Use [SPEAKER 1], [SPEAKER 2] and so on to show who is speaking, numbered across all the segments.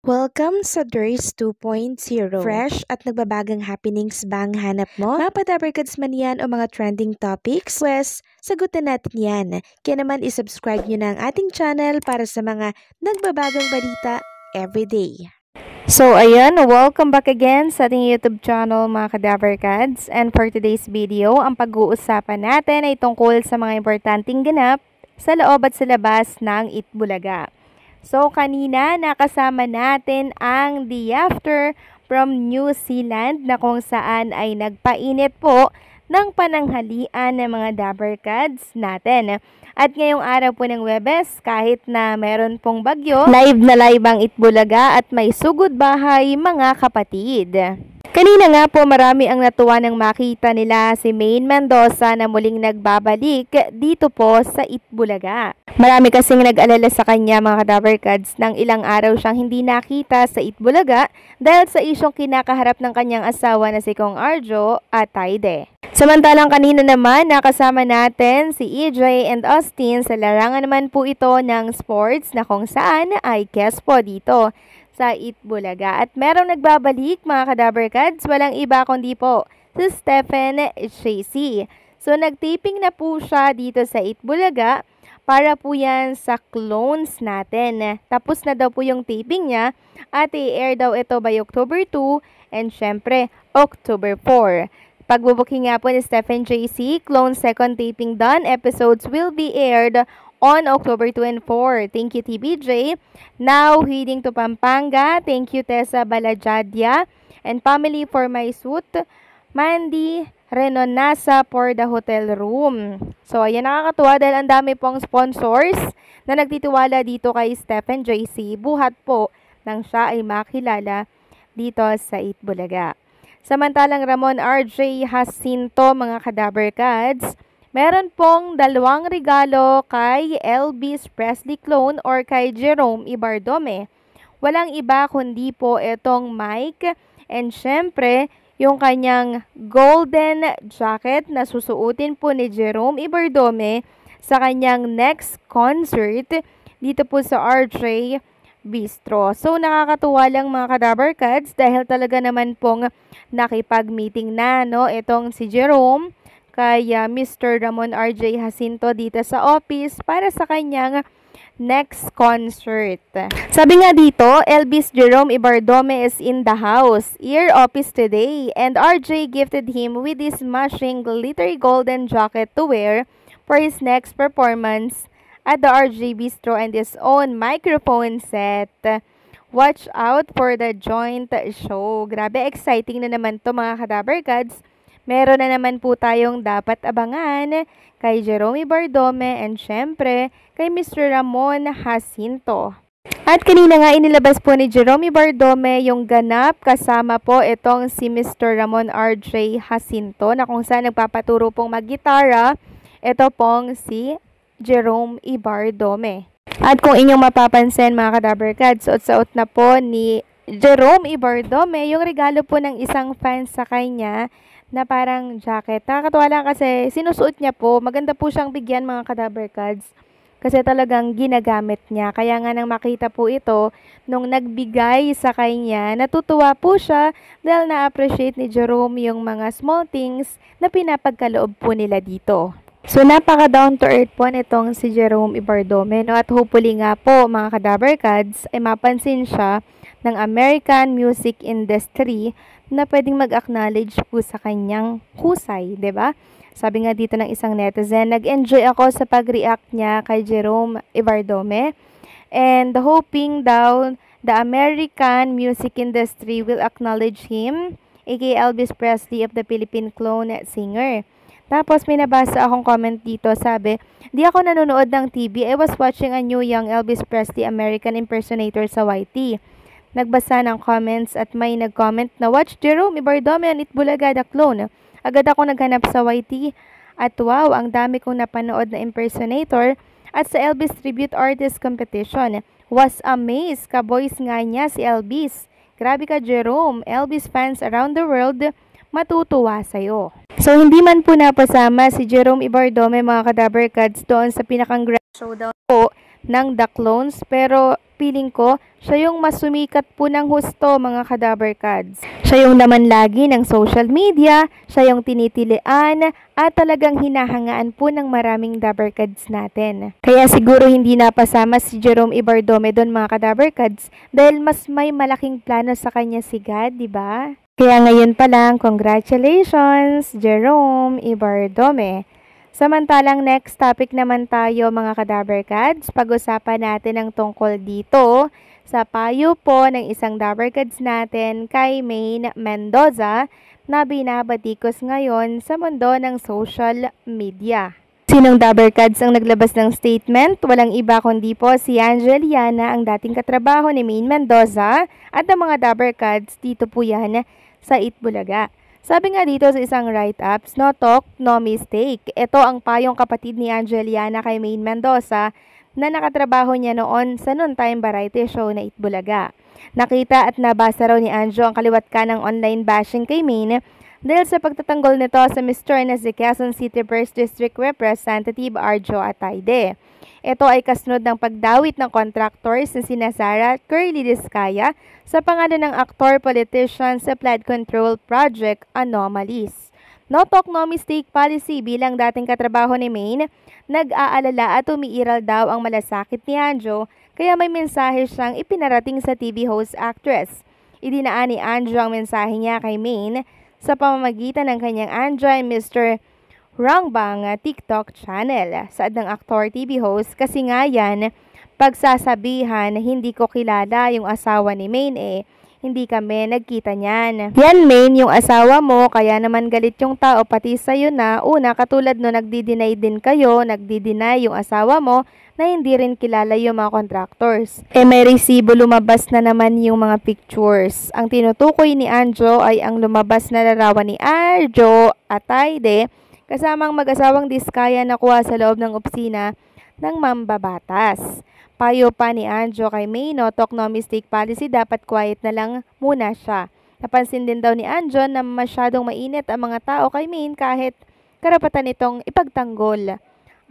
[SPEAKER 1] Welcome sa Durs 2.0. Fresh at nagbabagang happenings ba ang hanap mo? Mga padabarkads man yan o mga trending topics? Pues, sagutan natin yan. Kaya naman isubscribe nyo na ang ating channel para sa mga nagbabagang balita everyday.
[SPEAKER 2] So ayan, welcome back again sa ating YouTube channel mga Kadabarkads. And for today's video, ang pag-uusapan natin ay tungkol sa mga importanteng ganap sa loob at sa labas ng Itbulaga. So kanina nakasama natin ang The After from New Zealand na kung saan ay nagpainit po ng pananghalian ng mga Dabarkads natin. At ngayong araw po ng Webes, kahit na meron pong bagyo, live na live ang Itbulaga at may sugod bahay mga kapatid. Kanina nga po marami ang natuwa nang makita nila si Maine Mendoza na muling nagbabalik dito po sa Itbulaga. Marami kasing nag-alala sa kanya mga Kadabarkads nang ilang araw siyang hindi nakita sa Itbulaga dahil sa isyong kinakaharap ng kanyang asawa na si Kong Arjo at Taide. Samantalang kanina naman nakasama natin si EJ and Austin sa larangan naman po ito ng sports na kung saan ay guest po dito sa Itbulaga. At merong nagbabalik mga Kadabarkads, walang iba kundi po si Stephen Chasey. So nagtaping na po siya dito sa Itbulaga para po yan sa clones natin. Tapos na daw po yung taping niya at i-air daw ito by October 2 and syempre October 4. Pagbubuking nga po ni Stephen Chasey, clone second taping done. Episodes will be aired on October 2 and 4. Thank you, TBJ. Now, heading to Pampanga. Thank you, Tessa Balajadia and family for my suit. Mandy Renonasa for the hotel room. So, ayan, nakakatuwa dahil ang dami pong sponsors na nagtitiwala dito kay Stephen Chasey. Buhat po nang siya ay makilala dito sa Itbulaga. Samantalang Ramon RJ Jacinto, mga Kadabarkads, meron pong 2 regalo kay Elvis Presley clone or kay Jerome Ibardome. Walang iba kundi po itong mic and syempre yung kanyang golden jacket na susuotin po ni Jerome Ibardome sa kanyang next concert dito po sa RJ Bistro. So nakakatuwa lang mga Kadabarkads dahil talaga naman pong nakipag-meeting na itong si Jerome kay Mr. Ramon RJ Jacinto dito sa office para sa kanyang next concert. Sabi nga dito, Elvis Jerome Ibardome is in the house, ear office today, and RJ gifted him with this matching glittery golden jacket to wear for his next performance at the RJ Bistro and his own microphone set. Watch out for the joint show. Grabe, exciting na naman to mga Kadabarkads. Meron na naman po tayong dapat abangan kay Jerome Ibardome and syempre kay Mr. Ramon Jacinto. At kanina nga inilabas po ni Jerome Ibardome yung ganap kasama po itong si Mr. Ramon RJ Jacinto na kung saan nagpapaturo pong maggitara. Ito pong si Jerome Ibardome. At kung inyong mapapansin mga Kadabarkads, suot-suot na po ni Jerome Ibardome yung regalo po ng isang fan sa kanya na parang jacket. Nakakatuwa lang kasi sinusuot niya po. Maganda po siyang bigyan mga Kadabarkads kasi talagang ginagamit niya. Kaya nga nang makita po ito nung nagbigay sa kanya, natutuwa po siya dahil na-appreciate ni Jerome yung mga small things na pinapagkaloob po nila dito. So, napaka down to earth po nitong si Jerome Ibardome, at hopefully nga po mga Kadabarkads ay mapansin siya ng American music industry na pwedeng mag-acknowledge po sa kanyang husay, 'di ba? Sabi nga dito ng isang netizen, nag-enjoy ako sa pag-react niya kay Jerome Ibardome and hoping daw the American music industry will acknowledge him, aka Elvis Presley of the Philippine clone singer. Tapos may nabasa akong comment dito, sabi, di ako nanonood ng TV, I was watching a new young Elvis Presley American impersonator sa YT. Nagbasa ng comments at may nag-comment na watch Jerome Ibardome and Itbulaga the clone. Agad ako naghanap sa YT at wow, ang dami kong napanood na impersonator at sa Elvis Tribute Artist Competition. Was amazed, ka-boys nga niya si Elvis. Grabe ka Jerome, Elvis fans around the world, matutuwa sa'yo. So, hindi man po napasama si Jerome Ibardome mga Kadabarkads doon sa pinakang grand showdown po ng The Clones, pero feeling ko, siya yung mas sumikat po ng husto mga Kadaver Cats. Siya yung laman lagi ng social media, siya yung tinitilian, at talagang hinahangaan po ng maraming Daver Cats natin. Kaya siguro hindi napasama si Jerome Ibardome doon mga Kadaver Cats dahil mas may malaking plano sa kanya si God, di ba? Kaya ngayon pa lang, congratulations Jerome Ibardome. Samantalang next topic naman tayo mga Kadaver Cats, pag-usapan natin ang tungkol dito sa payo po ng isang Daver Cats natin kay Maine Mendoza na binabatikos ngayon sa mundo ng social media. Sinong Daver Cats ang naglabas ng statement? Walang iba kundi po si Angeliana, ang dating katrabaho ni Maine Mendoza at ang mga Daver Cats dito po yan sa Itbulaga. Sabi nga dito sa isang write-ups, no talk, no mistake. Ito ang payong kapatid ni Angeliana kay Maine Mendoza na nakatrabaho niya noon sa noontime variety show na Itbulaga. Nakita at nabasa raw ni Anjo ang kaliwat ka ng online bashing kay Maine dahil sa pagtatanggol nito sa Mr. na si Quezon City 1st District Representative Arjo Atayde. Ito ay kasunod ng pagdawit ng contractors na sina Sara at Curly Diskaya sa pangalan ng actor-politician sa flood control project Anomalies. No talk, no mistake policy bilang dating katrabaho ni Maine, nag-aalala at umiiral daw ang malasakit ni Anjo kaya may mensahe siyang ipinarating sa TV host actress. Idinaan ni Anjo ang mensahe niya kay Maine sa pamamagitan ng kanyang Anjo and Mr. Rangbang TikTok channel. Saad ng aktor TV host kasi nga yan, pagsasabihan hindi ko kilala yung asawa ni Maine hindi kami nagkita niyan. Yan Maine, yung asawa mo, kaya naman galit yung tao pati sa'yo na una katulad no nagdi-deny din kayo, nagdi-deny yung asawa mo na hindi rin kilala yung mga contractors. May resibo lumabas na naman yung mga pictures. Ang tinutukoy ni Anjo ay ang lumabas na larawan ni Arjo Atayde kasamang mag-asawang Diskaya na kuha sa loob ng opisina ng mambabatas. Payo pa ni Anjo kay Maine, no talk no mistake policy, dapat quiet na lang muna siya. Napansin din daw ni Anjo na masyadong mainit ang mga tao kay Maine kahit karapatan nitong ipagtanggol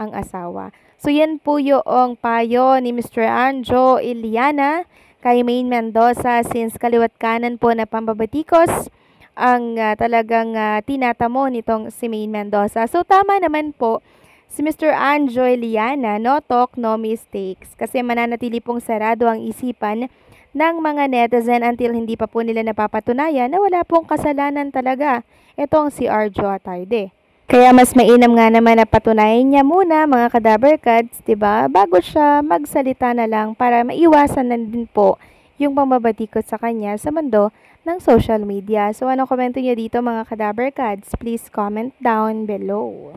[SPEAKER 2] ang asawa. So yan po yung payo ni Mr. Anjo Iliana kay Maine Mendoza since kaliwat kanan po na pambabatikos ang talagang tinatamo nitong si Maine Mendoza. So tama naman po si Mr. Anjo Iliana, no talk, no mistakes. Kasi mananatili pong sarado ang isipan ng mga netizen until hindi pa po nila napapatunayan na wala pong kasalanan talaga itong si Arjo Atayde. Kaya mas mainam nga naman na patunayan niya muna mga Kadaver Cats, diba? Bago siya magsalita na lang para maiwasan na din po yung pambabatikot sa kanya sa mundo ng social media. So ano komento niyo dito mga Kadaver Cats? Please comment down below.